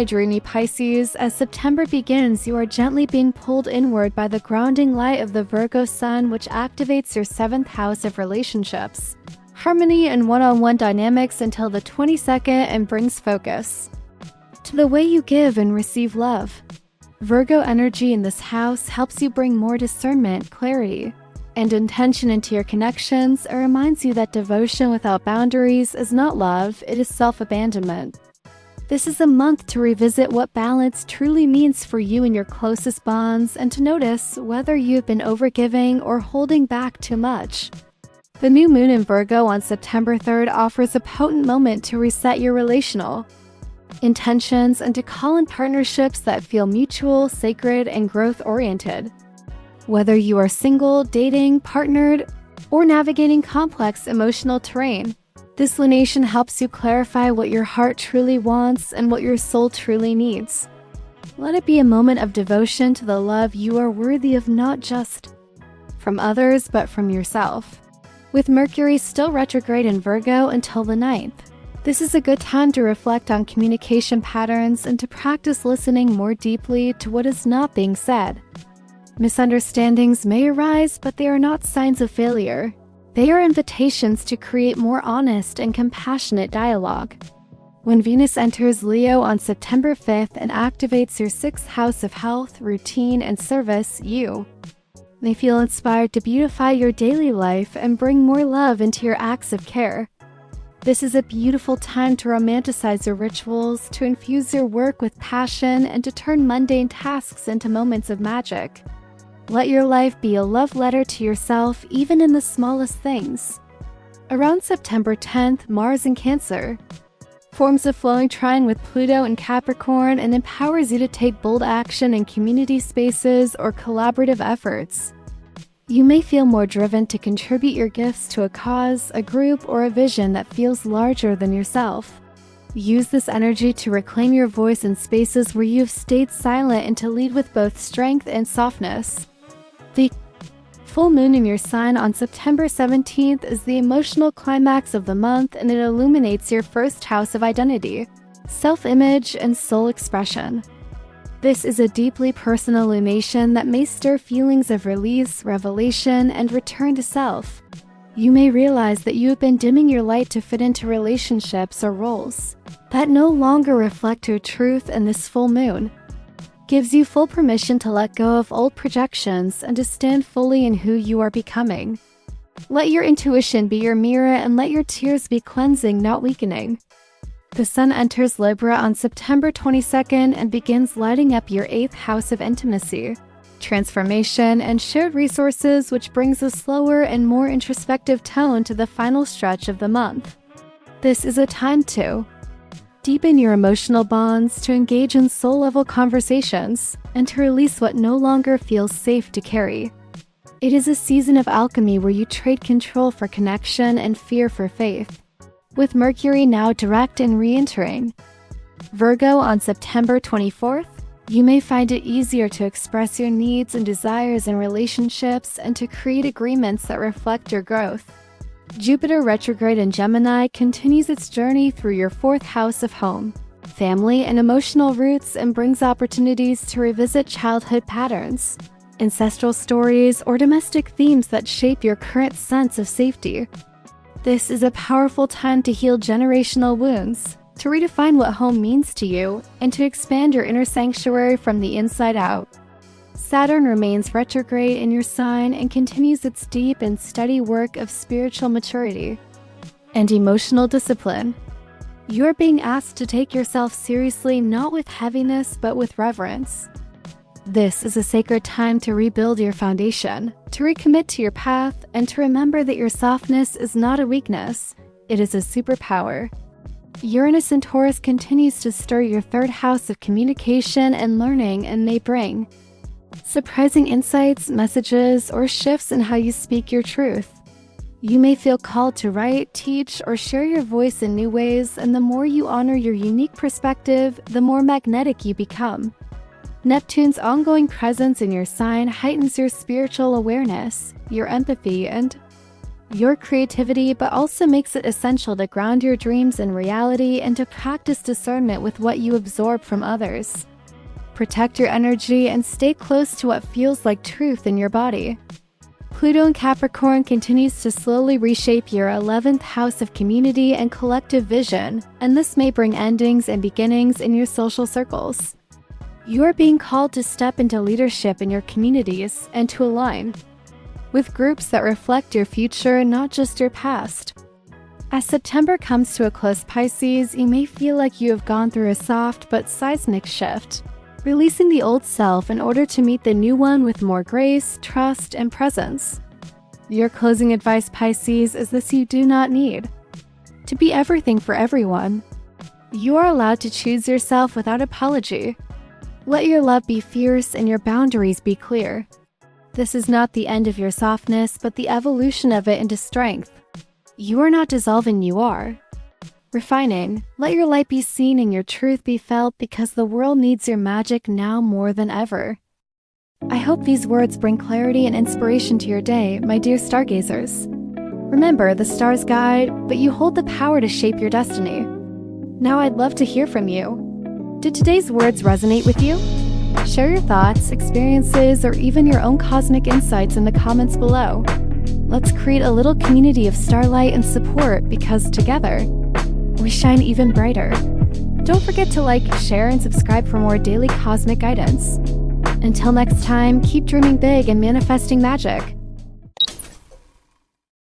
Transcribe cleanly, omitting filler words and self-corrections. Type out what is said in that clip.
GULAI journey, Pisces. As September begins, you are gently being pulled inward by the grounding light of the Virgo sun, which activates your 7th house of relationships, harmony, and one-on-one dynamics until the 22nd, and brings focus to the way you give and receive love. Virgo energy in this house helps you bring more discernment, clarity, and intention into your connections. It reminds you that devotion without boundaries is not love, it is self-abandonment. This is a month to revisit what balance truly means for you in your closest bonds and to notice whether you've been overgiving or holding back too much. The new moon in Virgo on September 3rd offers a potent moment to reset your relational intentions and to call in partnerships that feel mutual, sacred, and growth-oriented. Whether you are single, dating, partnered, or navigating complex emotional terrain, this lunation helps you clarify what your heart truly wants and what your soul truly needs. Let it be a moment of devotion to the love you are worthy of, not just from others but from yourself. With Mercury still retrograde in Virgo until the 9th, this is a good time to reflect on communication patterns and to practice listening more deeply to what is not being said. Misunderstandings may arise, but they are not signs of failure. They are invitations to create more honest and compassionate dialogue. When Venus enters Leo on September 5th and activates your 6th house of health, routine, and service, you may feel inspired to beautify your daily life and bring more love into your acts of care. This is a beautiful time to romanticize your rituals, to infuse your work with passion, and to turn mundane tasks into moments of magic. Let your life be a love letter to yourself, even in the smallest things. Around September 10th, Mars in Cancer forms a flowing trine with Pluto in Capricorn and empowers you to take bold action in community spaces or collaborative efforts. You may feel more driven to contribute your gifts to a cause, a group, or a vision that feels larger than yourself. Use this energy to reclaim your voice in spaces where you've stayed silent and to lead with both strength and softness. The full moon in your sign on September 17th is the emotional climax of the month, and it illuminates your 1st house of identity, self-image, and soul expression. This is a deeply personal lunation that may stir feelings of release, revelation, and return to self. You may realize that you have been dimming your light to fit into relationships or roles that no longer reflect your truth, and this full moon gives you full permission to let go of old projections and to stand fully in who you are becoming. Let your intuition be your mirror and let your tears be cleansing, not weakening. The sun enters Libra on September 22nd and begins lighting up your 8th house of intimacy, transformation, and shared resources, which brings a slower and more introspective tone to the final stretch of the month. This is a time to deepen your emotional bonds, to engage in soul-level conversations, and to release what no longer feels safe to carry. It is a season of alchemy where you trade control for connection and fear for faith. With Mercury now direct and re-entering Virgo on September 24th, you may find it easier to express your needs and desires in relationships and to create agreements that reflect your growth. Jupiter retrograde in Gemini continues its journey through your 4th house of home, family, and emotional roots, and brings opportunities to revisit childhood patterns, ancestral stories, or domestic themes that shape your current sense of safety. This is a powerful time to heal generational wounds, to redefine what home means to you, and to expand your inner sanctuary from the inside out. Saturn remains retrograde in your sign and continues its deep and steady work of spiritual maturity and emotional discipline. You're being asked to take yourself seriously, not with heaviness but with reverence. This is a sacred time to rebuild your foundation, to recommit to your path, and to remember that your softness is not a weakness, it is a superpower. Uranus in Taurus continues to stir your 3rd house of communication and learning and may bring surprising insights, messages, or shifts in how you speak your truth. You may feel called to write, teach, or share your voice in new ways, and the more you honor your unique perspective, the more magnetic you become. Neptune's ongoing presence in your sign heightens your spiritual awareness, your empathy, and your creativity, but also makes it essential to ground your dreams in reality and to practice discernment with what you absorb from others. Protect your energy and stay close to what feels like truth in your body. Pluto in Capricorn continues to slowly reshape your 11th house of community and collective vision, and this may bring endings and beginnings in your social circles. You are being called to step into leadership in your communities and to align with groups that reflect your future, not just your past. As September comes to a close, Pisces, you may feel like you have gone through a soft but seismic shift, releasing the old self in order to meet the new one with more grace, trust, and presence. Your closing advice, Pisces, is this: you do not need to be everything for everyone. You are allowed to choose yourself without apology. Let your love be fierce and your boundaries be clear. This is not the end of your softness, but the evolution of it into strength. You are not dissolving, you are refining. Let your light be seen and your truth be felt, because the world needs your magic now more than ever. I hope these words bring clarity and inspiration to your day, my dear stargazers. Remember, the stars guide, but you hold the power to shape your destiny. Now I'd love to hear from you. Did today's words resonate with you? Share your thoughts, experiences, or even your own cosmic insights in the comments below. Let's create a little community of starlight and support, because together, we shine even brighter. Don't forget to like, share, and subscribe for more daily cosmic guidance. Until next time, keep dreaming big and manifesting magic.